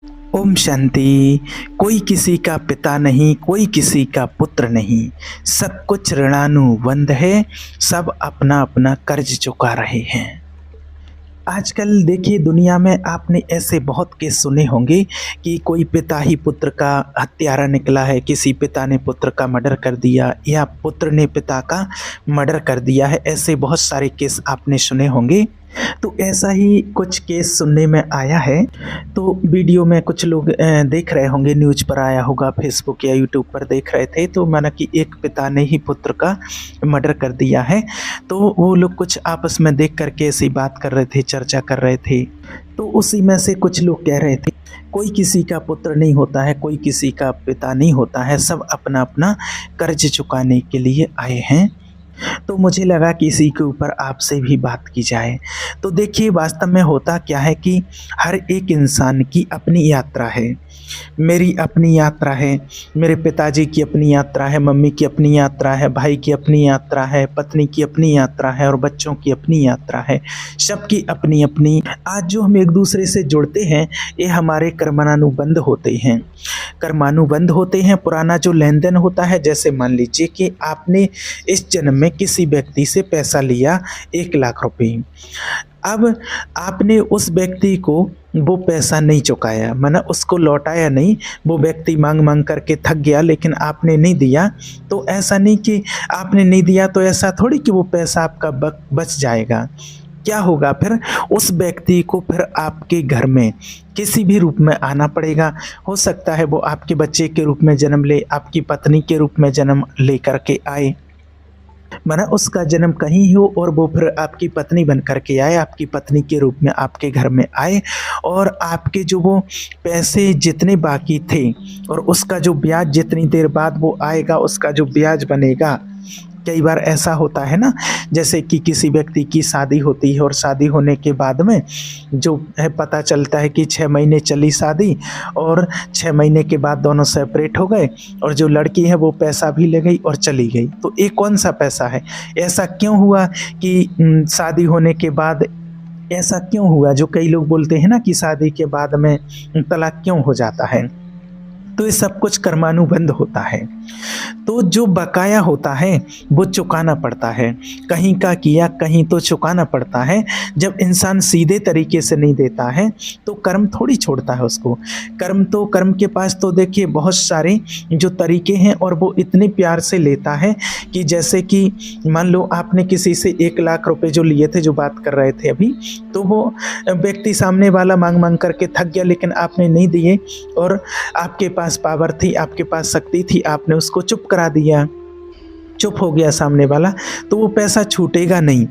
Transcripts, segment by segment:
ओम शांति। कोई किसी का पिता नहीं, कोई किसी का पुत्र नहीं, सब कुछ ऋणानुबंध है, सब अपना अपना कर्ज चुका रहे हैं। आजकल देखिए दुनिया में आपने ऐसे बहुत केस सुने होंगे कि कोई पिता ही पुत्र का हत्यारा निकला है, किसी पिता ने पुत्र का मर्डर कर दिया या पुत्र ने पिता का मर्डर कर दिया है। ऐसे बहुत सारे केस आपने सुने होंगे। तो ऐसा ही कुछ केस सुनने में आया है। तो वीडियो में कुछ लोग देख रहे होंगे, न्यूज़ पर आया होगा, फेसबुक या यूट्यूब पर देख रहे थे। तो माना कि एक पिता ने ही पुत्र का मर्डर कर दिया है। तो वो लोग कुछ आपस में देख करके ऐसी बात कर रहे थे, चर्चा कर रहे थे। तो उसी में से कुछ लोग कह रहे थे कोई किसी का पुत्र नहीं होता है, कोई किसी का पिता नहीं होता है, सब अपना अपना कर्ज चुकाने के लिए आए हैं। तो मुझे लगा कि इसी के ऊपर आपसे भी बात की जाए। तो देखिए वास्तव में होता क्या है कि हर एक इंसान की अपनी यात्रा है। मेरी अपनी यात्रा है, मेरे पिताजी की अपनी यात्रा है, मम्मी की अपनी यात्रा है, भाई की अपनी यात्रा है, पत्नी की अपनी यात्रा है और बच्चों की अपनी यात्रा है। सबकी अपनी अपनी। आज जो हम एक दूसरे से जुड़ते हैं ये हमारे कर्मानुबंध होते हैं। कर्मानुबंध होते हैं। पुराना जो लेन देन होता है, जैसे मान लीजिए कि आपने इस जन्म में किसी व्यक्ति से पैसा लिया 1 लाख रुपए। अब आपने उस व्यक्ति को वो पैसा नहीं चुकाया, माना उसको लौटाया नहीं। वो व्यक्ति मांग मांग करके थक गया लेकिन आपने नहीं दिया। तो ऐसा नहीं कि आपने नहीं दिया तो ऐसा थोड़ी कि वो पैसा आपका बच जाएगा। क्या होगा फिर? उस व्यक्ति को फिर आपके घर में किसी भी रूप में आना पड़ेगा। हो सकता है वो आपके बच्चे के रूप में जन्म ले, आपकी पत्नी के रूप में जन्म ले करके आए, माना उसका जन्म कहीं हो और वो फिर आपकी पत्नी बन करके आए, आपकी पत्नी के रूप में आपके घर में आए और आपके जो वो पैसे जितने बाकी थे और उसका जो ब्याज जितनी देर बाद वो आएगा, उसका जो ब्याज बनेगा। कई बार ऐसा होता है ना, जैसे कि किसी व्यक्ति की शादी होती है और शादी होने के बाद में जो है पता चलता है कि 6 महीने चली शादी और 6 महीने के बाद दोनों सेपरेट हो गए और जो लड़की है वो पैसा भी ले गई और चली गई। तो ये कौन सा पैसा है? ऐसा क्यों हुआ कि शादी होने के बाद ऐसा क्यों हुआ? जो कई लोग बोलते हैं ना कि शादी के बाद में तलाक क्यों हो जाता है। तो ये सब कुछ कर्मानुबंध होता है। तो जो बकाया होता है वो चुकाना पड़ता है। कहीं का किया कहीं तो चुकाना पड़ता है। जब इंसान सीधे तरीके से नहीं देता है तो कर्म थोड़ी छोड़ता है उसको। कर्म के पास तो देखिए बहुत सारे जो तरीके हैं और वो इतने प्यार से लेता है कि जैसे कि मान लो आपने किसी से 1 लाख रुपए जो लिए थे, जो बात कर रहे थे अभी, तो वो व्यक्ति सामने वाला मांग मांग करके थक गया लेकिन आपने नहीं दिए और आपके पास पावर थी, आपके पास शक्ति थी, आपने उसको चुप करा दिया, चुप हो गया सामने वाला, तो वो पैसा छूटेगा नहीं।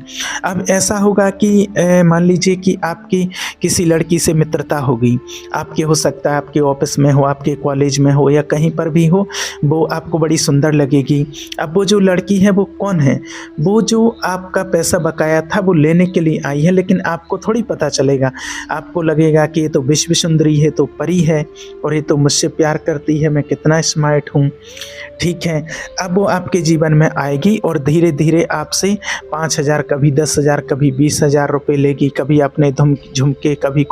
अब ऐसा होगा कि मान लीजिए कि आपकी किसी लड़की से मित्रता हो गई, आपके हो सकता है आपके ऑफिस में हो, आपके कॉलेज में हो या कहीं पर भी हो, वो आपको बड़ी सुंदर लगेगी। अब वो जो लड़की है वो कौन है? वो जो आपका पैसा बकाया था वो लेने के लिए आई है, लेकिन आपको थोड़ी पता चलेगा। आपको लगेगा कि ये तो विश्व सुंदरी है, तो परी है और ये तो मुझसे प्यार करती है, मैं कितना स्मार्ट हूँ। ठीक है, अब वो आपके जीवन में आएगी और धीरे धीरे आपसे 5,000, कभी 10,000, कभी 20,000 रुपये लेगी। कभी आपने झुमके कभी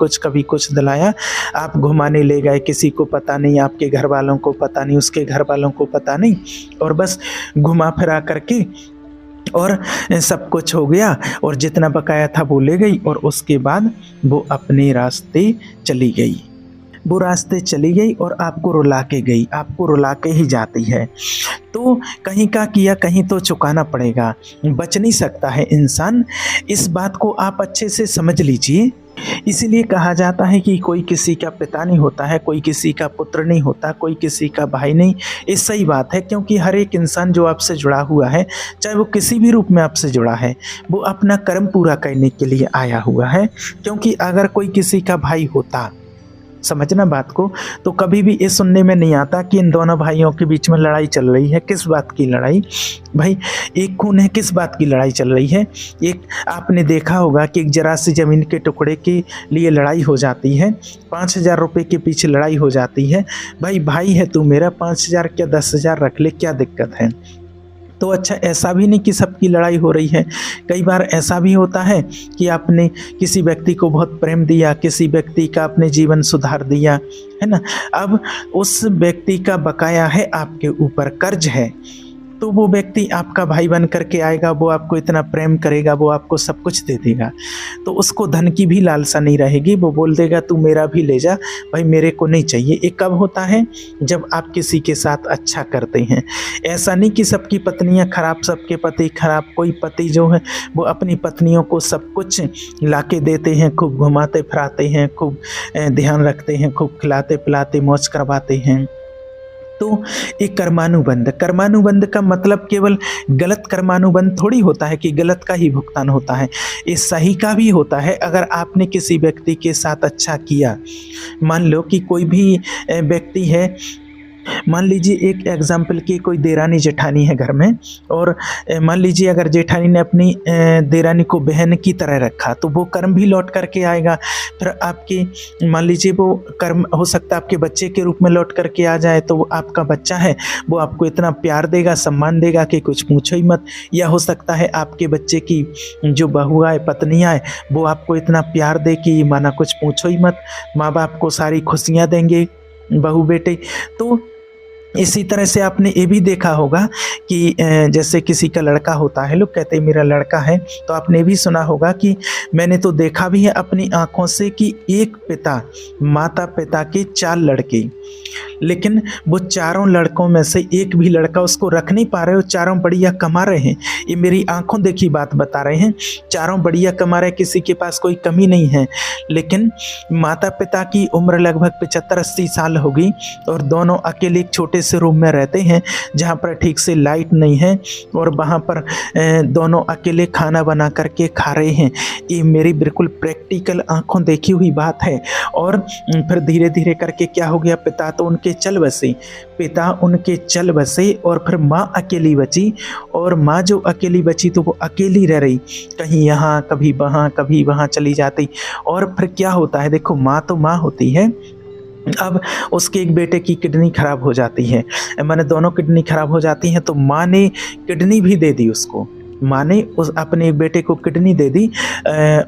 कुछ दिलाया, आप घुमाने ले गए, किसी को पता नहीं, आपके घर वालों को पता नहीं, उसके घर वालों को पता नहीं, और बस घुमा फिरा करके और सब कुछ हो गया और जितना बकाया था वो ले गई और उसके बाद वो अपने रास्ते चली गई। वो रास्ते चली गई और आपको रुला के गई, आपको रुला के ही जाती है। तो कहीं का किया कहीं तो चुकाना पड़ेगा, बच नहीं सकता है इंसान। इस बात को आप अच्छे से समझ लीजिए। इसीलिए कहा जाता है कि कोई किसी का पिता नहीं होता है, कोई किसी का पुत्र नहीं होता, कोई किसी का भाई नहीं। ये सही बात है, क्योंकि हर एक इंसान जो आपसे जुड़ा हुआ है, चाहे वो किसी भी रूप में आपसे जुड़ा है, वो अपना कर्म पूरा करने के लिए आया हुआ है। क्योंकि अगर कोई किसी का भाई होता, समझना बात को, तो कभी भी ये सुनने में नहीं आता कि इन दोनों भाइयों के बीच में लड़ाई चल रही है। किस बात की लड़ाई भाई? एक खून है, किस बात की लड़ाई चल रही है? एक आपने देखा होगा कि एक जरा सी ज़मीन के टुकड़े के लिए लड़ाई हो जाती है, 5,000 रुपये के पीछे लड़ाई हो जाती है। भाई भाई है तू मेरा, 5,000 क्या 10,000 रख ले, क्या दिक्कत है? तो अच्छा, ऐसा भी नहीं कि सबकी लड़ाई हो रही है। कई बार ऐसा भी होता है कि आपने किसी व्यक्ति को बहुत प्रेम दिया, किसी व्यक्ति का अपने जीवन सुधार दिया, है ना? अब उस व्यक्ति का बकाया है आपके ऊपर, कर्ज है। तो वो व्यक्ति आपका भाई बन करके आएगा, वो आपको इतना प्रेम करेगा, वो आपको सब कुछ दे देगा, तो उसको धन की भी लालसा नहीं रहेगी। वो बोल देगा तू मेरा भी ले जा, भाई मेरे को नहीं चाहिए। ये कब होता है? जब आप किसी के साथ अच्छा करते हैं। ऐसा नहीं कि सबकी पत्नियां खराब, सबके पति खराब। कोई पति जो है वो अपनी पत्नियों को सब कुछ ला के देते हैं, खूब घुमाते फिराते हैं, खूब ध्यान रखते हैं, खूब खिलाते पिलाते मौज करवाते हैं। तो एक कर्मानुबंध, कर्मानुबंध का मतलब केवल गलत कर्मानुबंध थोड़ी होता है कि गलत का ही भुगतान होता है, ये सही का भी होता है। अगर आपने किसी व्यक्ति के साथ अच्छा किया, मान लो कि कोई भी व्यक्ति है, मान लीजिए एक एग्जाम्पल की कोई देरानी जेठानी है घर में, और मान लीजिए अगर जेठानी ने अपनी देरानी को बहन की तरह रखा, तो वो कर्म भी लौट करके आएगा। फिर आपके मान लीजिए वो कर्म हो सकता है आपके बच्चे के रूप में लौट करके आ जाए, तो वो आपका बच्चा है, वो आपको इतना प्यार देगा, सम्मान देगा कि कुछ पूछो ही मत। या हो सकता है आपके बच्चे की जो बहू आए, पत्नी आए, वो आपको इतना प्यार दे कि माना कुछ पूछो ही मत। माँ बाप को सारी खुशियाँ देंगे बहू बेटे। तो इसी तरह से आपने ये भी देखा होगा कि जैसे किसी का लड़का होता है, लोग कहते हैं मेरा लड़का है, तो आपने भी सुना होगा कि मैंने तो देखा भी है अपनी आंखों से कि एक पिता, माता पिता के 4 लड़के, लेकिन वो चारों लड़कों में से एक भी लड़का उसको रख नहीं पा रहे हो, चारों बढ़िया कमा रहे हैं। ये मेरी आंखों देखी बात बता रहे हैं, चारों बढ़िया कमा रहे, किसी के पास कोई कमी नहीं है। लेकिन माता पिता की उम्र लगभग 75-80 साल होगी, और दोनों अकेले एक छोटे से रूम में रहते हैं जहाँ पर ठीक से लाइट नहीं है, और वहाँ पर दोनों अकेले खाना बना करके खा रहे हैं। ये मेरी बिल्कुल प्रैक्टिकल आंखों देखी हुई बात है। और फिर धीरे धीरे करके क्या हो गया, पिता तो उनके चल बसे, पिता उनके चल बसे, और फिर माँ अकेली बची। और माँ जो अकेली बची तो वो अकेली रह रही, कहीं यहाँ कभी वहाँ, कभी वहाँ चली जाती। और फिर क्या होता है, देखो माँ तो माँ होती है। अब उसके एक बेटे की किडनी खराब हो जाती है, मैंने दोनों किडनी खराब हो जाती हैं, तो माँ ने किडनी भी दे दी उसको। माँ ने उस अपने बेटे को किडनी दे दी,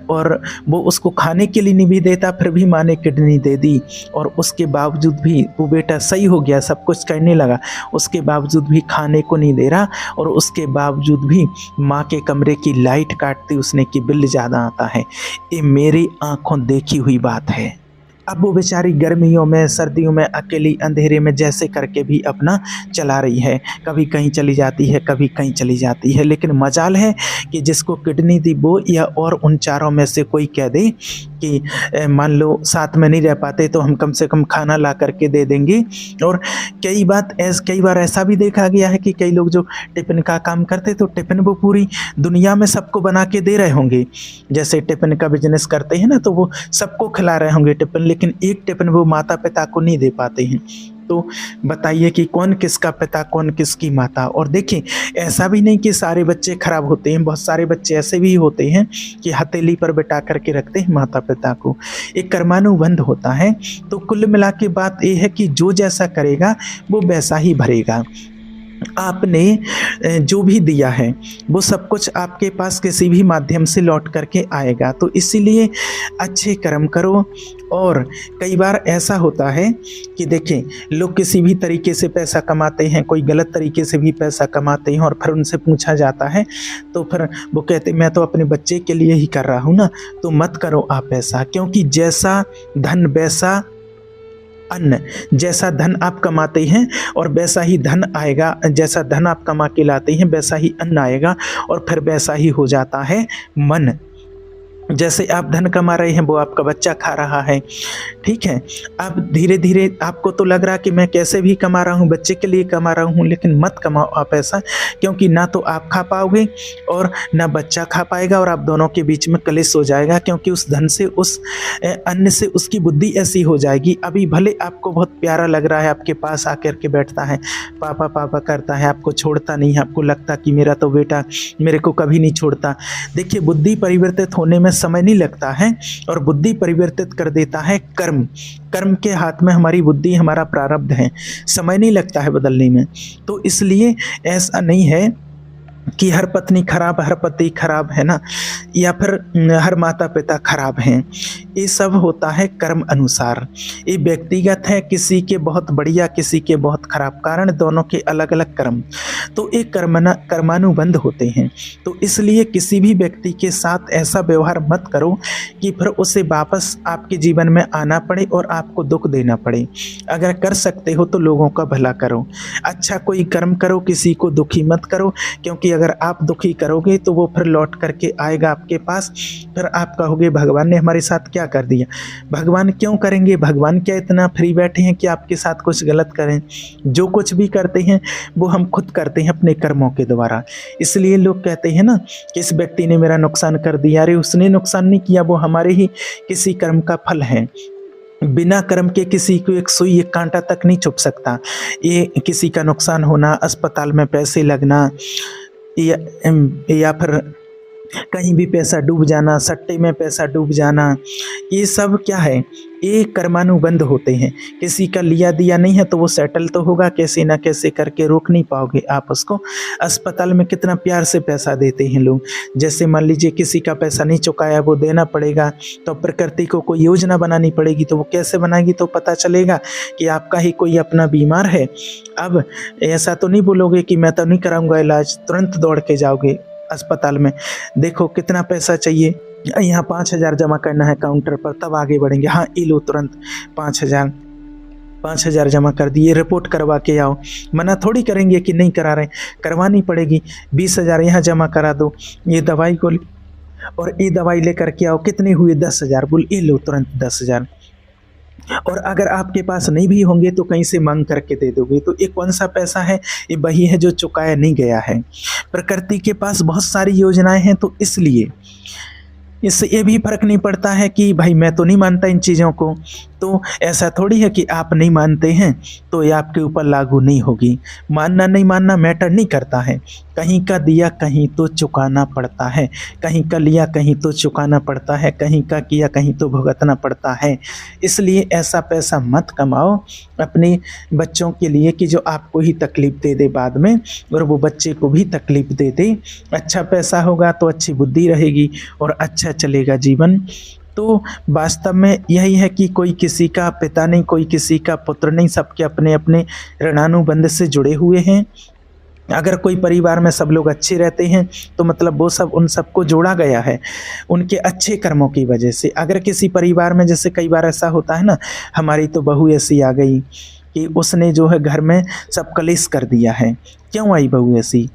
और वो उसको खाने के लिए नहीं भी देता, फिर भी माँ ने किडनी दे दी। और उसके बावजूद भी वो बेटा सही हो गया, सब कुछ करने लगा, उसके बावजूद भी खाने को नहीं दे रहा, और उसके बावजूद भी माँ के कमरे की लाइट काटती उसने कि बिल ज़्यादा आता है। ये मेरी आंखों देखी हुई बात है। अब वो बेचारी गर्मियों में, सर्दियों में, अकेली अंधेरे में जैसे करके भी अपना चला रही है, कभी कहीं चली जाती है, कभी कहीं चली जाती है। लेकिन मजाल है कि जिसको किडनी दी वो, या और उन चारों में से कोई कह दे कि मान लो साथ में नहीं रह पाते तो हम कम से कम खाना ला करके दे देंगे। और कई बार ऐसा भी देखा गया है कि कई लोग जो टिफ़िन का काम करते, तो टिफ़िन वो पूरी दुनिया में सबको बना के दे रहे होंगे। जैसे टिफ़िन का बिजनेस करते हैं ना, तो वो सबको खिला रहे होंगे टिफ़िन, लेकिन एक टिफ़िन वो माता पिता को नहीं दे पाते हैं। तो बताइए कि कौन किसका पिता, कौन किसकी माता। और देखिए, ऐसा भी नहीं कि सारे बच्चे खराब होते हैं, बहुत सारे बच्चे ऐसे भी होते हैं कि हथेली पर बिठा करके रखते हैं माता पिता को। एक कर्मानुबंध होता है। तो कुल मिला के बात यह है कि जो जैसा करेगा वो वैसा ही भरेगा। आपने जो भी दिया है वो सब कुछ आपके पास किसी भी माध्यम से लौट करके आएगा। तो इसीलिए अच्छे कर्म करो। और कई बार ऐसा होता है कि देखें, लोग किसी भी तरीके से पैसा कमाते हैं, कोई गलत तरीके से भी पैसा कमाते हैं, और फिर उनसे पूछा जाता है तो फिर वो कहते मैं तो अपने बच्चे के लिए ही कर रहा हूँ ना। तो मत करो आप ऐसा, क्योंकि जैसा धन वैसा अन्न, जैसा धन आप कमाते हैं और वैसा ही धन आएगा, जैसा धन आप कमा के लाते हैं वैसा ही अन्न आएगा, और फिर वैसा ही हो जाता है मन। जैसे आप धन कमा रहे हैं वो आपका बच्चा खा रहा है, ठीक है। अब धीरे धीरे आपको तो लग रहा कि मैं कैसे भी कमा रहा हूँ, बच्चे के लिए कमा रहा हूँ, लेकिन मत कमाओ आप ऐसा, क्योंकि ना तो आप खा पाओगे और ना बच्चा खा पाएगा, और आप दोनों के बीच में कलेश हो जाएगा। क्योंकि उस धन से, उस अन्न से उसकी बुद्धि ऐसी हो जाएगी, अभी भले आपको बहुत प्यारा लग रहा है, आपके पास आकर के बैठता है, पापा पापा करता है, आपको छोड़ता नहीं है, आपको लगता कि मेरा तो बेटा मेरे को कभी नहीं छोड़ता। देखिए, बुद्धि परिवर्तित होने में समय नहीं लगता है, और बुद्धि परिवर्तित कर देता है कर्म। कर्म के हाथ में हमारी बुद्धि, हमारा प्रारब्ध है, समय नहीं लगता है बदलने में। तो इसलिए ऐसा नहीं है कि हर पत्नी खराब, हर पति खराब है ना, या फिर हर माता पिता खराब हैं। ये सब होता है कर्म अनुसार। ये व्यक्तिगत है, किसी के बहुत बढ़िया, किसी के बहुत खराब, कारण दोनों के अलग अलग कर्म। तो ये कर्मानुबंध होते हैं। तो इसलिए किसी भी व्यक्ति के साथ ऐसा व्यवहार मत करो कि फिर उसे वापस आपके जीवन में आना पड़े और आपको दुख देना पड़े। अगर कर सकते हो तो लोगों का भला करो, अच्छा कोई कर्म करो, किसी को दुखी मत करो, क्योंकि अगर आप दुखी करोगे तो वो फिर लौट करके आएगा आपके पास। फिर आप कहोगे भगवान ने हमारे साथ क्या कर दिया। भगवान क्यों करेंगे, भगवान क्या इतना फ्री बैठे हैं कि आपके साथ कुछ गलत करें। जो कुछ भी करते हैं वो हम खुद करते हैं अपने कर्मों के द्वारा। इसलिए लोग कहते हैं ना कि इस व्यक्ति ने मेरा नुकसान कर दिया। अरे उसने नुकसान नहीं किया, वो हमारे ही किसी कर्म का फल है। बिना कर्म के किसी को एक सुई, एक कांटा तक नहीं छुप सकता। ये किसी का नुकसान होना, अस्पताल में पैसे लगना, या फिर कहीं भी पैसा डूब जाना, सट्टे में पैसा डूब जाना, ये सब क्या है, ये कर्मानुबंध होते हैं। किसी का लिया दिया नहीं है तो वो सेटल तो होगा, कैसे ना कैसे करके रोक नहीं पाओगे आप उसको। अस्पताल में कितना प्यार से पैसा देते हैं लोग। जैसे मान लीजिए किसी का पैसा नहीं चुकाया, वो देना पड़ेगा, तो प्रकृति को कोई योजना बनानी पड़ेगी। तो वो कैसे बनाएगी, तो पता चलेगा कि आपका ही कोई अपना बीमार है। अब ऐसा तो नहीं बोलोगे कि मैं तो नहीं कराऊंगा इलाज, तुरंत दौड़ के जाओगे अस्पताल में। देखो कितना पैसा चाहिए, यहाँ 5,000 जमा करना है काउंटर पर, तब आगे बढ़ेंगे। हाँ ये लो तुरंत 5,000 जमा कर दिए, रिपोर्ट करवा के आओ। मना थोड़ी करेंगे कि नहीं करा रहे, करवानी पड़ेगी। 20,000 यहाँ जमा करा दो, ये दवाई को और ये दवाई लेकर के आओ। कितने हुए, 10,000। बोल ये लो तुरंत 10,000। और अगर आपके पास नहीं भी होंगे तो कहीं से मांग करके दे दोगे। तो ये कौन सा पैसा है, ये वही है जो चुकाया नहीं गया है। प्रकृति के पास बहुत सारी योजनाएं हैं, तो इसलिए इससे ये भी फर्क नहीं पड़ता है कि भाई मैं तो नहीं मानता इन चीज़ों को। तो ऐसा थोड़ी है कि आप नहीं मानते हैं तो ये आपके ऊपर लागू नहीं होगी। मानना नहीं मानना मैटर नहीं करता है। कहीं का दिया कहीं तो चुकाना पड़ता है, कहीं का लिया कहीं तो चुकाना पड़ता है, कहीं का किया कहीं तो भुगतना पड़ता है। इसलिए ऐसा पैसा मत कमाओ अपने बच्चों के लिए कि जो आपको ही तकलीफ़ दे दे बाद में, और वो बच्चे को भी तकलीफ़ दे दे। अच्छा पैसा होगा तो अच्छी बुद्धि रहेगी और अच्छा चलेगा जीवन। तो वास्तव में यही है कि कोई किसी का पिता नहीं, कोई किसी का पुत्र नहीं, सबके अपने अपने ऋणानुबंध से जुड़े हुए हैं। अगर कोई परिवार में सब लोग अच्छे रहते हैं तो मतलब वो सब उन सबको जोड़ा गया है उनके अच्छे कर्मों की वजह से। अगर किसी परिवार में, जैसे कई बार ऐसा होता है ना, हमारी तो बहू ऐसी आ गई कि उसने जो है घर में सब कलेश कर दिया है। क्यों आई बहू ऐसी,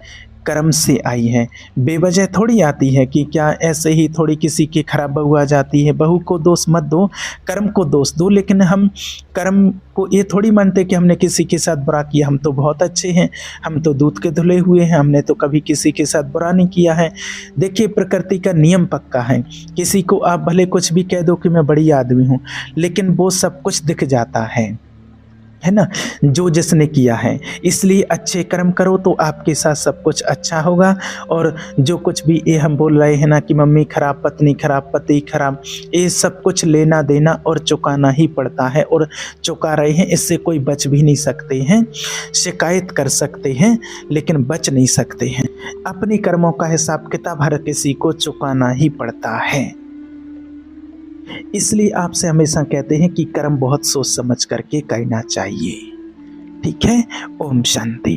कर्म से आई है। बेवजह थोड़ी आती है कि क्या ऐसे ही थोड़ी किसी की खराब बहू आ जाती है। बहू को दोष मत दो, कर्म को दोष दो। लेकिन हम कर्म को ये थोड़ी मानते कि हमने किसी के साथ बुरा किया, हम तो बहुत अच्छे हैं, हम तो दूध के धुले हुए हैं, हमने तो कभी किसी के साथ बुरा नहीं किया है। देखिए प्रकृति का नियम पक्का है। किसी को आप भले कुछ भी कह दो कि मैं बड़ी आदमी हूँ, लेकिन वो सब कुछ दिख जाता है ना, जो जिसने किया है। इसलिए अच्छे कर्म करो तो आपके साथ सब कुछ अच्छा होगा। और जो कुछ भी ये हम बोल रहे हैं ना कि मम्मी खराब, पत्नी खराब, पति खराब, ये सब कुछ लेना देना और चुकाना ही पड़ता है, और चुका रहे हैं। इससे कोई बच भी नहीं सकते हैं। शिकायत कर सकते हैं लेकिन बच नहीं सकते हैं। अपने कर्मों का हिसाब किताब हर किसी को चुकाना ही पड़ता है। इसलिए आपसे हमेशा कहते हैं कि कर्म बहुत सोच समझ करके करना चाहिए। ठीक है। ओम शांति।